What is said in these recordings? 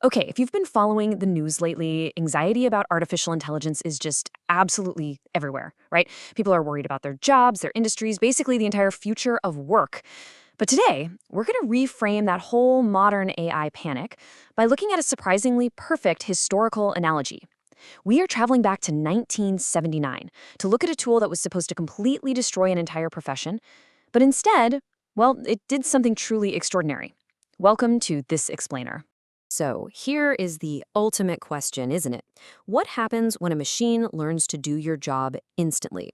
Okay, if you've been following the news lately, anxiety about artificial intelligence is just absolutely everywhere, right? People are worried about their jobs, their industries, basically the entire future of work. But today, we're going to reframe that whole modern AI panic by looking at a surprisingly perfect historical analogy. We are traveling back to 1979 to look at a tool that was supposed to completely destroy an entire profession, but instead, well, it did something truly extraordinary. Welcome to This Explainer. So, here is the ultimate question, isn't it? What happens when a machine learns to do your job instantly?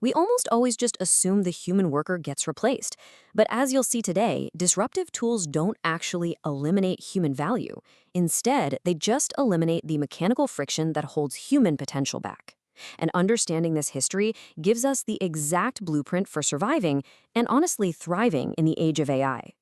We almost always just assume the human worker gets replaced. But as you'll see today, disruptive tools don't actually eliminate human value. Instead, they just eliminate the mechanical friction that holds human potential back. And understanding this history gives us the exact blueprint for surviving and honestly thriving in the age of AI.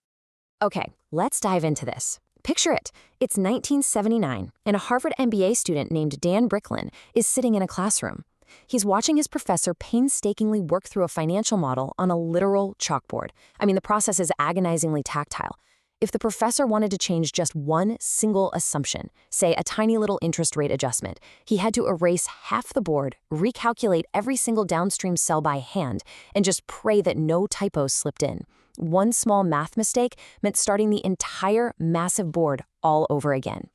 Okay, let's dive into this. Picture it. It's 1979, and a Harvard MBA student named Dan Bricklin is sitting in a classroom. He's watching his professor painstakingly work through a financial model on a literal chalkboard. I mean, the process is agonizingly tactile. If the professor wanted to change just one single assumption, say a tiny little interest rate adjustment, he had to erase half the board, recalculate every single downstream cell by hand, and just pray that no typos slipped in. One small math mistake meant starting the entire massive board all over again.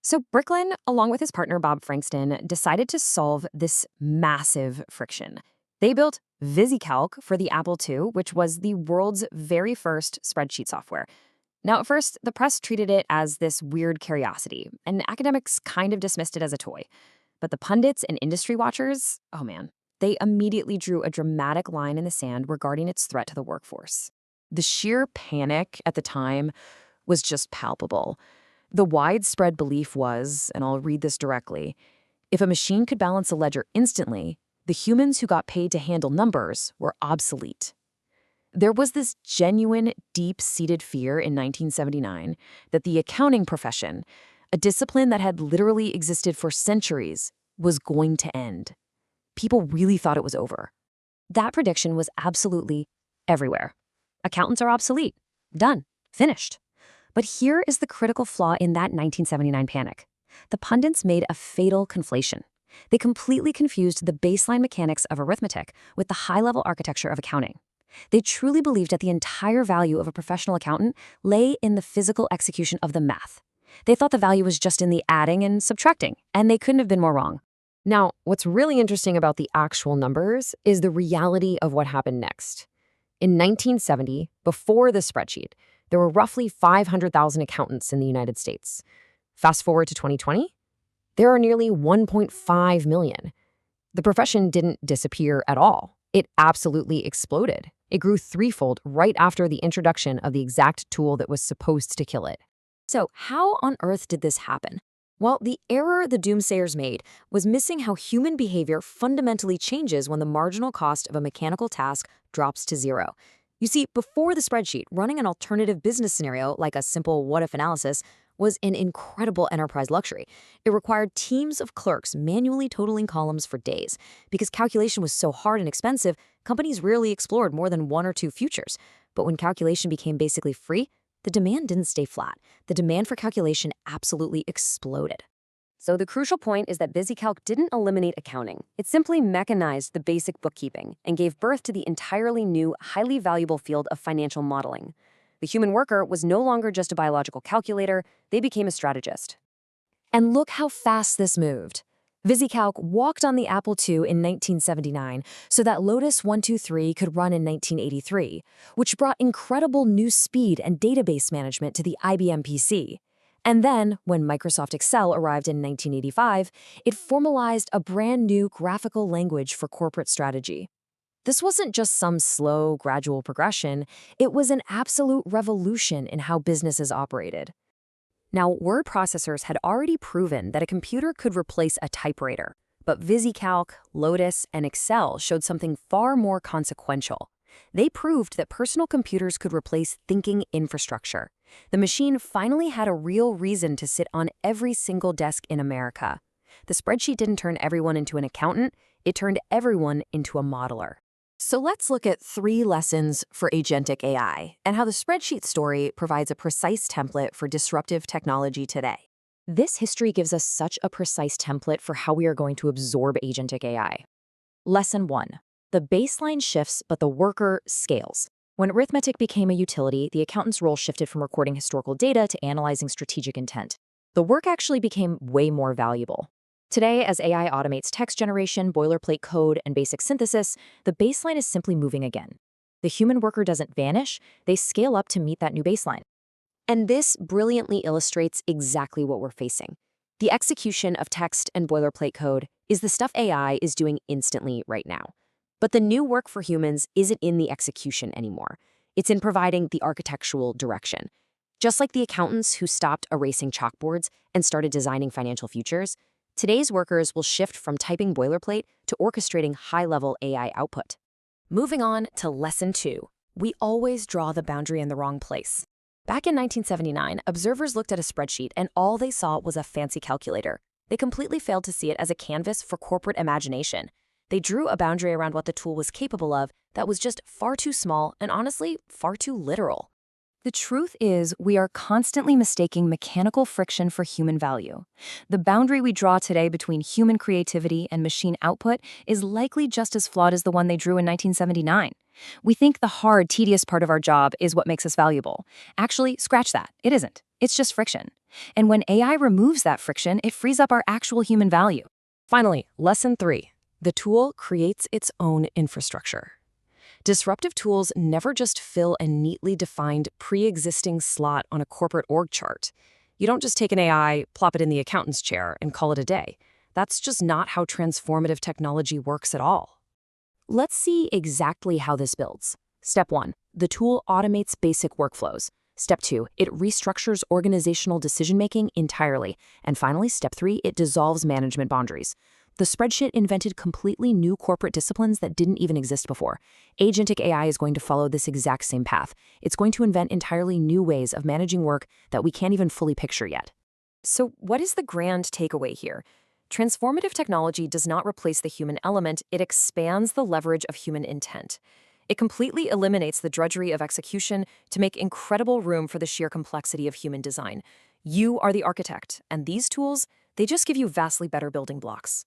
So Bricklin, along with his partner Bob Frankston, decided to solve this massive friction. They built VisiCalc for the Apple II, which was the world's very first spreadsheet software. Now, at first, the press treated it as this weird curiosity, and academics kind of dismissed it as a toy. But the pundits and industry watchers, oh man, they immediately drew a dramatic line in the sand regarding its threat to the workforce. The sheer panic at the time was just palpable. The widespread belief was, and I'll read this directly, if a machine could balance a ledger instantly, the humans who got paid to handle numbers were obsolete. There was this genuine, deep-seated fear in 1979 that the accounting profession, a discipline that had literally existed for centuries, was going to end. People really thought it was over. That prediction was absolutely everywhere. Accountants are obsolete. Done. Finished. But here is the critical flaw in that 1979 panic. The pundits made a fatal conflation. They completely confused the baseline mechanics of arithmetic with the high-level architecture of accounting. They truly believed that the entire value of a professional accountant lay in the physical execution of the math. They thought the value was just in the adding and subtracting, and they couldn't have been more wrong. Now, what's really interesting about the actual numbers is the reality of what happened next. In 1970, before the spreadsheet, there were roughly 500,000 accountants in the United States. Fast forward to 2020, there are nearly 1.5 million. The profession didn't disappear at all. It absolutely exploded. It grew threefold right after the introduction of the exact tool that was supposed to kill it. So how on earth did this happen? Well, the error the doomsayers made was missing how human behavior fundamentally changes when the marginal cost of a mechanical task drops to zero. You see, before the spreadsheet, running an alternative business scenario like a simple what-if analysis was an incredible enterprise luxury. It required teams of clerks manually totaling columns for days. Because calculation was so hard and expensive, companies rarely explored more than one or two futures. But when calculation became basically free, the demand didn't stay flat. The demand for calculation absolutely exploded. So the crucial point is that VisiCalc didn't eliminate accounting. It simply mechanized the basic bookkeeping and gave birth to the entirely new, highly valuable field of financial modeling. The human worker was no longer just a biological calculator, they became a strategist. And look how fast this moved. VisiCalc walked on the Apple II in 1979 so that Lotus 123 could run in 1983, which brought incredible new speed and database management to the IBM PC. And then, when Microsoft Excel arrived in 1985, it formalized a brand new graphical language for corporate strategy. This wasn't just some slow, gradual progression, it was an absolute revolution in how businesses operated. Now, word processors had already proven that a computer could replace a typewriter, but VisiCalc, Lotus, and Excel showed something far more consequential. They proved that personal computers could replace thinking infrastructure. The machine finally had a real reason to sit on every single desk in America. The spreadsheet didn't turn everyone into an accountant, it turned everyone into a modeler. So let's look at 3 lessons for agentic AI and how the spreadsheet story provides a precise template for disruptive technology today. This history gives us such a precise template for how we are going to absorb agentic AI. Lesson 1. The baseline shifts, but the worker scales. When arithmetic became a utility, the accountant's role shifted from recording historical data to analyzing strategic intent. The work actually became way more valuable. Today, as AI automates text generation, boilerplate code, and basic synthesis, the baseline is simply moving again. The human worker doesn't vanish, they scale up to meet that new baseline. And this brilliantly illustrates exactly what we're facing. The execution of text and boilerplate code is the stuff AI is doing instantly right now. But the new work for humans isn't in the execution anymore. It's in providing the architectural direction. Just like the accountants who stopped erasing chalkboards and started designing financial futures, today's workers will shift from typing boilerplate to orchestrating high-level AI output. Moving on to Lesson 2. We always draw the boundary in the wrong place. Back in 1979, observers looked at a spreadsheet and all they saw was a fancy calculator. They completely failed to see it as a canvas for corporate imagination. They drew a boundary around what the tool was capable of that was just far too small and honestly, far too literal. The truth is, we are constantly mistaking mechanical friction for human value. The boundary we draw today between human creativity and machine output is likely just as flawed as the one they drew in 1979. We think the hard, tedious part of our job is what makes us valuable. Actually, scratch that. It isn't. It's just friction. And when AI removes that friction, it frees up our actual human value. Finally, Lesson 3. The tool creates its own infrastructure. Disruptive tools never just fill a neatly defined, pre-existing slot on a corporate org chart. You don't just take an AI, plop it in the accountant's chair, and call it a day. That's just not how transformative technology works at all. Let's see exactly how this builds. Step 1. The tool automates basic workflows. Step 2. It restructures organizational decision-making entirely. And finally, Step 3. It dissolves management boundaries. The spreadsheet invented completely new corporate disciplines that didn't even exist before. Agentic AI is going to follow this exact same path. It's going to invent entirely new ways of managing work that we can't even fully picture yet. So what is the grand takeaway here? Transformative technology does not replace the human element, it expands the leverage of human intent. It completely eliminates the drudgery of execution to make incredible room for the sheer complexity of human design. You are the architect, and these tools, they just give you vastly better building blocks.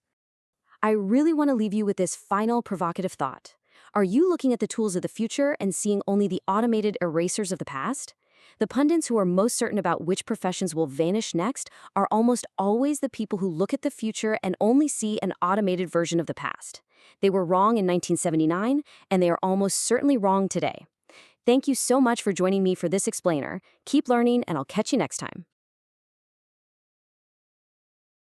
I really want to leave you with this final provocative thought. Are you looking at the tools of the future and seeing only the automated erasers of the past? The pundits who are most certain about which professions will vanish next are almost always the people who look at the future and only see an automated version of the past. They were wrong in 1979, and they are almost certainly wrong today. Thank you so much for joining me for this explainer. Keep learning, and I'll catch you next time.